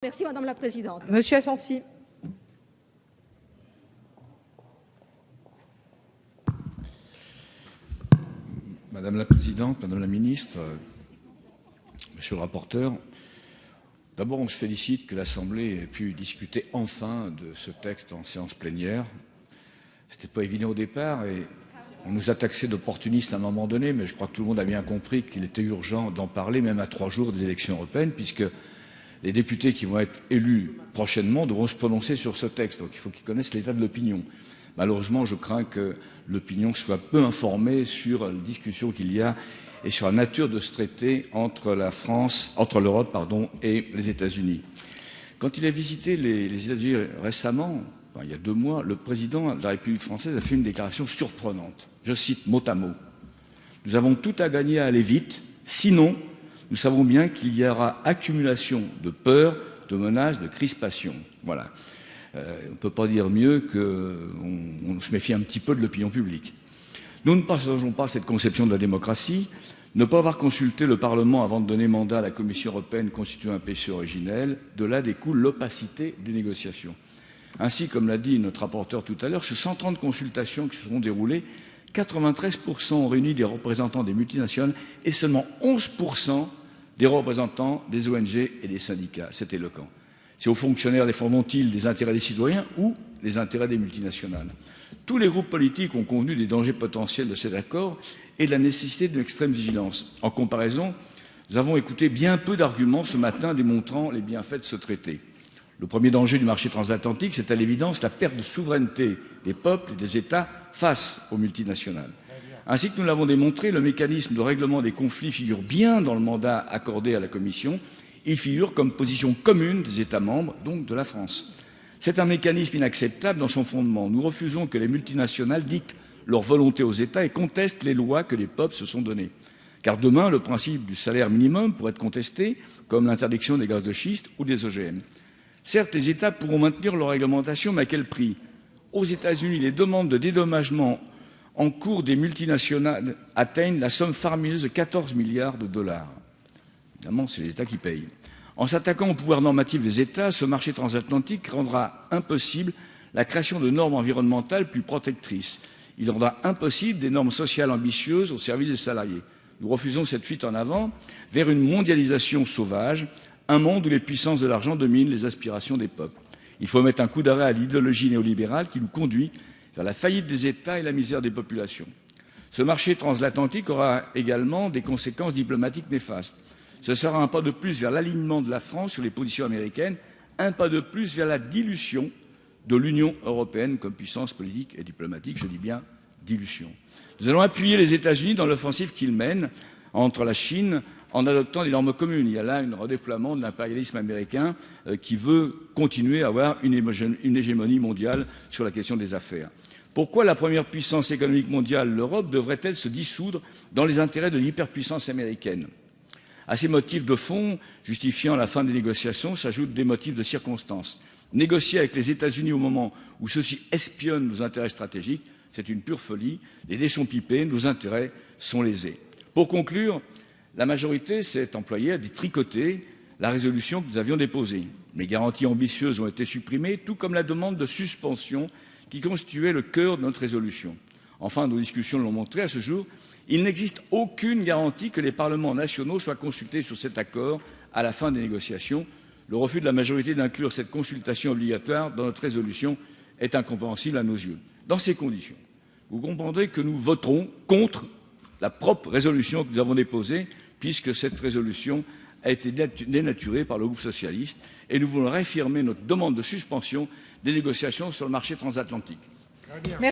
Merci Madame la Présidente. Monsieur Assensi. Madame la Présidente, Madame la Ministre, Monsieur le rapporteur, d'abord on se félicite que l'Assemblée ait pu discuter enfin de ce texte en séance plénière. Ce n'était pas évident au départ et on nous a taxé d'opportunistes à un moment donné, mais je crois que tout le monde a bien compris qu'il était urgent d'en parler, même à 3 jours des élections européennes, puisque les députés qui vont être élus prochainement devront se prononcer sur ce texte. Donc il faut qu'ils connaissent l'état de l'opinion. Malheureusement, je crains que l'opinion soit peu informée sur la discussion qu'il y a et sur la nature de ce traité entre l'Europe et les États-Unis. Quand il a visité les États-Unis récemment, il y a 2 mois, le président de la République française a fait une déclaration surprenante. Je cite mot à mot. Nous avons tout à gagner à aller vite, sinon nous savons bien qu'il y aura accumulation de peur, de menaces, de crispation. Voilà. On ne peut pas dire mieux qu'on se méfie un petit peu de l'opinion publique. Nous ne partageons pas cette conception de la démocratie. Ne pas avoir consulté le Parlement avant de donner mandat à la Commission européenne constitue un péché originel. De là découle l'opacité des négociations. Ainsi, comme l'a dit notre rapporteur tout à l'heure, sur 130 consultations qui se seront déroulées, 93% ont réuni des représentants des multinationales et seulement 11% des représentants des ONG et des syndicats. C'est éloquent. C'est aux fonctionnaires défendront-ils des intérêts des citoyens ou les intérêts des multinationales? Tous les groupes politiques ont convenu des dangers potentiels de cet accord et de la nécessité d'une extrême vigilance. En comparaison, nous avons écouté bien peu d'arguments ce matin démontrant les bienfaits de ce traité. Le premier danger du marché transatlantique, c'est à l'évidence la perte de souveraineté des peuples et des États face aux multinationales. Ainsi que nous l'avons démontré, le mécanisme de règlement des conflits figure bien dans le mandat accordé à la Commission. Il figure comme position commune des États membres, donc de la France. C'est un mécanisme inacceptable dans son fondement. Nous refusons que les multinationales dictent leur volonté aux États et contestent les lois que les peuples se sont données. Car demain, le principe du salaire minimum pourrait être contesté, comme l'interdiction des gaz de schiste ou des OGM. Certes, les États pourront maintenir leur réglementation, mais à quel prix? Aux États-Unis, les demandes de dédommagement en cours des multinationales atteignent la somme faramineuse de 14 milliards de dollars. Évidemment, c'est les États qui payent. En s'attaquant au pouvoir normatif des États, ce marché transatlantique rendra impossible la création de normes environnementales plus protectrices. Il rendra impossible des normes sociales ambitieuses au service des salariés. Nous refusons cette fuite en avant vers une mondialisation sauvage, un monde où les puissances de l'argent dominent les aspirations des peuples. Il faut mettre un coup d'arrêt à l'idéologie néolibérale qui nous conduit vers la faillite des États et la misère des populations. Ce marché transatlantique aura également des conséquences diplomatiques néfastes. Ce sera un pas de plus vers l'alignement de la France sur les positions américaines, un pas de plus vers la dilution de l'Union européenne comme puissance politique et diplomatique. Je dis bien dilution. Nous allons appuyer les États-Unis dans l'offensive qu'ils mènent entre la Chine en adoptant des normes communes. Il y a là un redéploiement de l'impérialisme américain qui veut continuer à avoir une hégémonie mondiale sur la question des affaires. Pourquoi la première puissance économique mondiale, l'Europe, devrait-elle se dissoudre dans les intérêts de l'hyperpuissance américaine? À ces motifs de fond justifiant la fin des négociations s'ajoutent des motifs de circonstance. Négocier avec les États-Unis au moment où ceux-ci espionnent nos intérêts stratégiques, c'est une pure folie. Les dés sont pipés, nos intérêts sont lésés. Pour conclure, la majorité s'est employée à détricoter la résolution que nous avions déposée. Les garanties ambitieuses ont été supprimées, tout comme la demande de suspension qui constituait le cœur de notre résolution. Enfin, nos discussions l'ont montré, à ce jour, il n'existe aucune garantie que les parlements nationaux soient consultés sur cet accord à la fin des négociations. Le refus de la majorité d'inclure cette consultation obligatoire dans notre résolution est incompréhensible à nos yeux. Dans ces conditions, vous comprendrez que nous voterons contre la propre résolution que nous avons déposée, puisque cette résolution a été dénaturée par le groupe socialiste, et nous voulons réaffirmer notre demande de suspension des négociations sur le marché transatlantique.